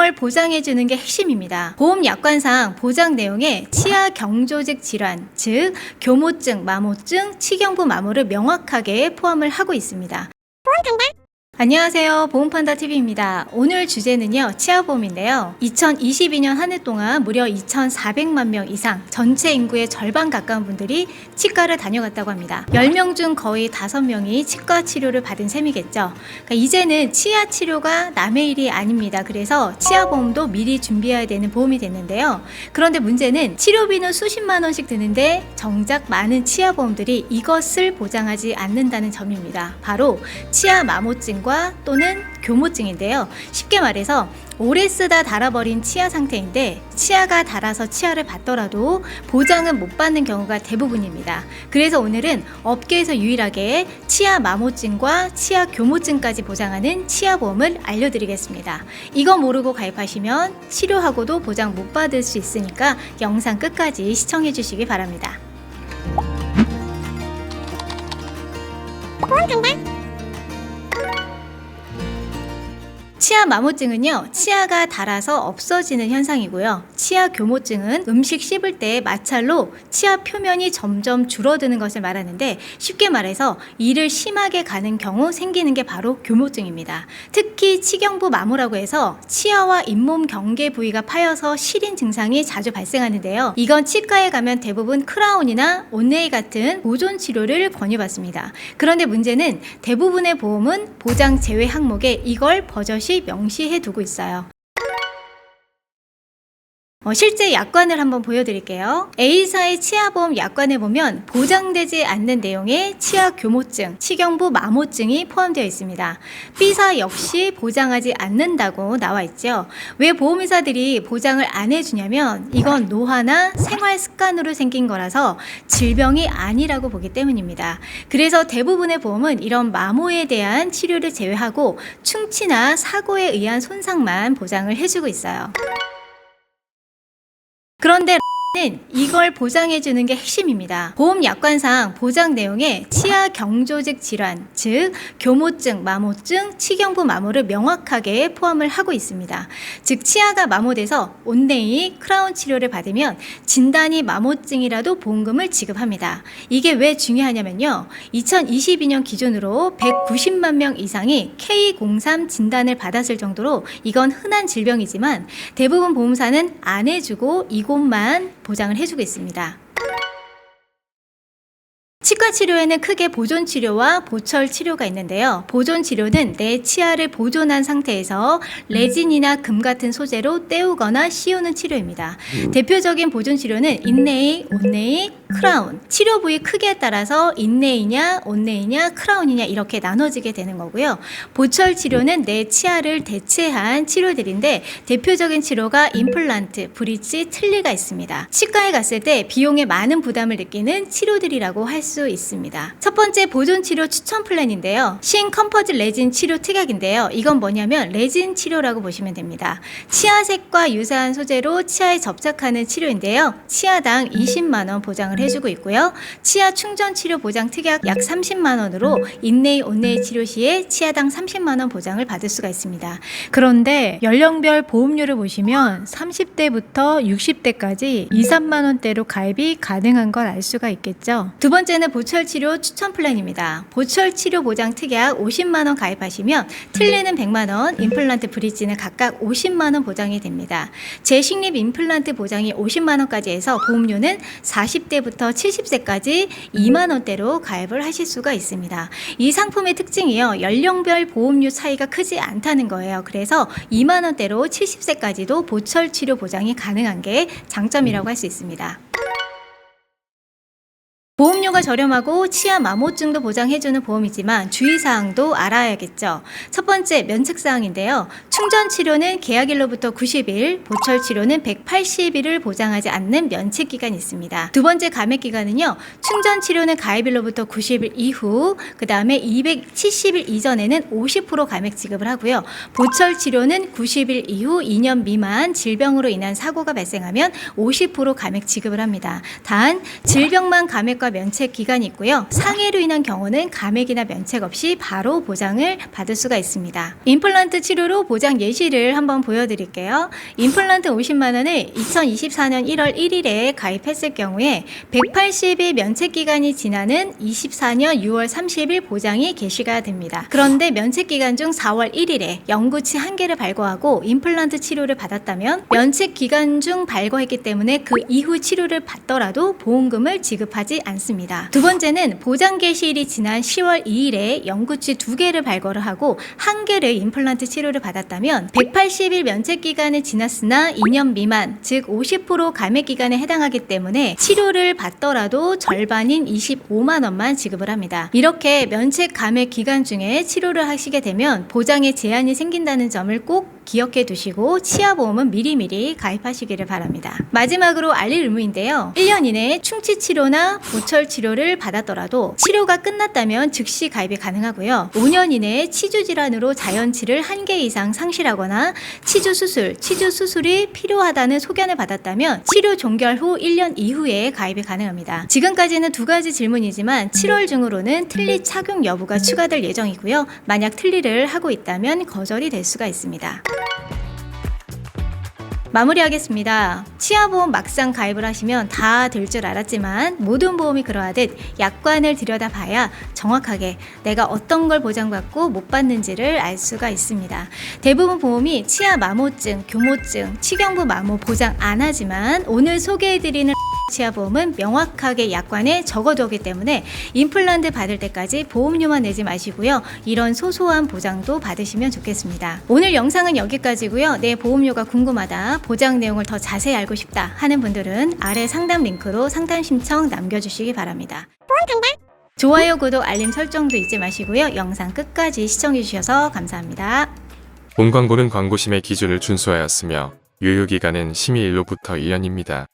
이걸 보장해주는 게 핵심입니다. 보험약관상 보장 내용에 치아 경조직 질환, 즉 교모증, 마모증, 치경부 마모를 명확하게 포함을 하고 있습니다. 안녕하세요, 보험판다TV입니다. 오늘 주제는요, 치아보험인데요. 2022년 한 해 동안 무려 2,400만 명 이상, 전체 인구의 절반 가까운 분들이 치과를 다녀갔다고 합니다. 10명 중 거의 5명이 치과 치료를 받은 셈이겠죠. 그러니까 이제는 치아 치료가 남의 일이 아닙니다. 그래서 치아보험도 미리 준비해야 되는 보험이 됐는데요. 그런데 문제는 치료비는 수십만 원씩 드는데 정작 많은 치아보험들이 이것을 보장하지 않는다는 점입니다. 바로 치아 마모증 또는 교모증인데요. 쉽게 말해서 오래 쓰다 닳아버린 치아 상태인데 치아가 닳아서 치아를 받더라도 보장은 못 받는 경우가 대부분입니다. 그래서 오늘은 업계에서 유일하게 치아 마모증과 치아 교모증까지 보장하는 치아보험을 알려드리겠습니다. 이거 모르고 가입하시면 치료하고도 보장 못 받을 수 있으니까 영상 끝까지 시청해 주시기 바랍니다. 치아 마모증은요, 치아가 닳아서 없어지는 현상이고요. 치아 교모증은 음식 씹을 때 마찰로 치아 표면이 점점 줄어드는 것을 말하는데, 쉽게 말해서 이를 심하게 가는 경우 생기는 게 바로 교모증입니다. 특히 치경부 마모라고 해서 치아와 잇몸 경계 부위가 파여서 시린 증상이 자주 발생하는데요. 이건 치과에 가면 대부분 크라운이나 온네일 같은 보존 치료를 권유받습니다. 그런데 문제는 대부분의 보험은 보장 제외 항목에 이걸 버젓이 명시해 두고 있어요. 실제 약관을 한번 보여드릴게요. A사의 치아보험 약관에 보면 보장되지 않는 내용의 치아 교모증, 치경부 마모증이 포함되어 있습니다. B사 역시 보장하지 않는다고 나와 있죠. 왜 보험회사들이 보장을 안 해주냐면 이건 노화나 생활 습관으로 생긴 거라서 질병이 아니라고 보기 때문입니다. 그래서 대부분의 보험은 이런 마모에 대한 치료를 제외하고 충치나 사고에 의한 손상만 보장을 해주고 있어요. 그런데 는 이걸 보장해주는 게 핵심입니다. 보험약관상 보장 내용에 치아 경조직 질환, 즉 교모증, 마모증, 치경부 마모를 명확하게 포함을 하고 있습니다. 즉 치아가 마모돼서 온네일, 크라운 치료를 받으면 진단이 마모증이라도 보험금을 지급합니다. 이게 왜 중요하냐면요, 2022년 기준으로 190만 명 이상이 K03 진단을 받았을 정도로 이건 흔한 질병이지만 대부분 보험사는 안 해주고 이곳만 보장을 해주고 있습니다. 치과 치료에는 크게 보존 치료와 보철 치료가 있는데요. 보존 치료는 내 치아를 보존한 상태에서 레진이나 금 같은 소재로 떼우거나 씌우는 치료입니다. 대표적인 보존 치료는 인네일, 온네일, 크라운. 치료 부위 크기에 따라서 인네이냐, 온네이냐, 크라운이냐 이렇게 나눠지게 되는 거고요. 보철 치료는 내 치아를 대체한 치료들인데 대표적인 치료가 임플란트, 브릿지, 틀니가 있습니다. 치과에 갔을 때 비용에 많은 부담을 느끼는 치료들이라고 할 수 있습니다. 첫 번째 보존 치료 추천 플랜인데요. 신 컴포즈 레진 치료 특약인데요. 이건 뭐냐면 레진 치료라고 보시면 됩니다. 치아색과 유사한 소재로 치아에 접착하는 치료인데요. 치아당 20만 원 보장을 해주고 있고요. 치아 충전 치료 보장 특약 약 30만 원으로 인네일, 온네일 치료 시에 치아당 30만 원 보장을 받을 수가 있습니다. 그런데 연령별 보험료를 보시면 30대부터 60대까지 2, 3만 원대로 가입이 가능한 걸 알 수가 있겠죠. 두 번째는 보철 치료 추천 플랜입니다. 보철 치료 보장 특약 50만 원 가입하시면 틀니는 100만 원, 임플란트 브릿지는 각각 50만 원 보장이 됩니다. 재식립 임플란트 보장이 50만 원까지 해서 보험료는 40대부터 70세까지 2만 원대로 가입을 하실 수가 있습니다. 이 상품의 특징이요, 연령별 보험료 차이가 크지 않다는 거예요. 그래서 2만 원대로 70세까지도 보철 치료 보장이 가능한 게 장점이라고 할 수 있습니다. 보험료가 저렴하고 치아 마모증도 보장해주는 보험이지만 주의사항도 알아야겠죠. 첫 번째 면책사항인데요. 충전 치료는 계약일로부터 90일, 보철 치료는 180일을 보장하지 않는 면책기간이 있습니다. 두 번째 감액기간은요. 충전 치료는 가입일로부터 90일 이후, 그 다음에 270일 이전에는 50% 감액 지급을 하고요. 보철 치료는 90일 이후 2년 미만 질병으로 인한 사고가 발생하면 50% 감액 지급을 합니다. 단 질병만 감액과 면책 기간이 있고요. 상해로 인한 경우는 감액이나 면책 없이 바로 보장을 받을 수가 있습니다. 임플란트 치료로 보장 보장 예시를 한번 보여드릴게요. 임플란트 50만 원을 2024년 1월 1일에 가입했을 경우에 180일 면책 기간이 지나는 24년 6월 30일 보장이 개시가 됩니다. 그런데 면책 기간 중 4월 1일에 영구치 1개를 발거하고 임플란트 치료를 받았다면 면책 기간 중 발거했기 때문에 그 이후 치료를 받더라도 보험금을 지급하지 않습니다. 두 번째는 보장 개시일이 지난 10월 2일에 영구치 2개를 발거를 하고 1개를 임플란트 치료를 받았다면 180일 면책 기간이 지났으나 2년 미만, 즉 50% 감액 기간에 해당하기 때문에 치료를 받더라도 절반인 25만 원만 지급을 합니다. 이렇게 면책 감액 기간 중에 치료를 하시게 되면 보장에 제한이 생긴다는 점을 꼭 기억해 두시고 치아보험은 미리미리 가입하시기를 바랍니다. 마지막으로 알릴 의무인데요. 1년 이내에 충치 치료나 보철 치료를 받았더라도 치료가 끝났다면 즉시 가입이 가능하고요. 5년 이내에 치주 질환으로 자연치를 1개 이상 상실하거나 치주 수술이 필요하다는 소견을 받았다면 치료 종결 후 1년 이후에 가입이 가능합니다. 지금까지는 두 가지 질문이지만 7월 중으로는 틀니 착용 여부가 추가될 예정이고요. 만약 틀니를 하고 있다면 거절이 될 수가 있습니다. 마무리하겠습니다. 치아보험 막상 가입을 하시면 다 될 줄 알았지만 모든 보험이 그러하듯 약관을 들여다봐야 정확하게 내가 어떤 걸 보장받고 못 받는지를 알 수가 있습니다. 대부분 보험이 치아 마모증, 교모증, 치경부 마모 보장 안 하지만 오늘 소개해드리는 치아보험은 명확하게 약관에 적어두기 때문에 임플란트 받을 때까지 보험료만 내지 마시고요. 이런 소소한 보장도 받으시면 좋겠습니다. 오늘 영상은 여기까지고요. 내 보험료가 궁금하다, 보장 내용을 더 자세히 알고 싶다 하는 분들은 아래 상담 링크로 상담 신청 남겨주시기 바랍니다. 좋아요, 구독, 알림 설정도 잊지 마시고요. 영상 끝까지 시청해주셔서 감사합니다. 본 광고는 광고심의 기준을 준수하였으며 유효기간은 심의일로부터 1년입니다.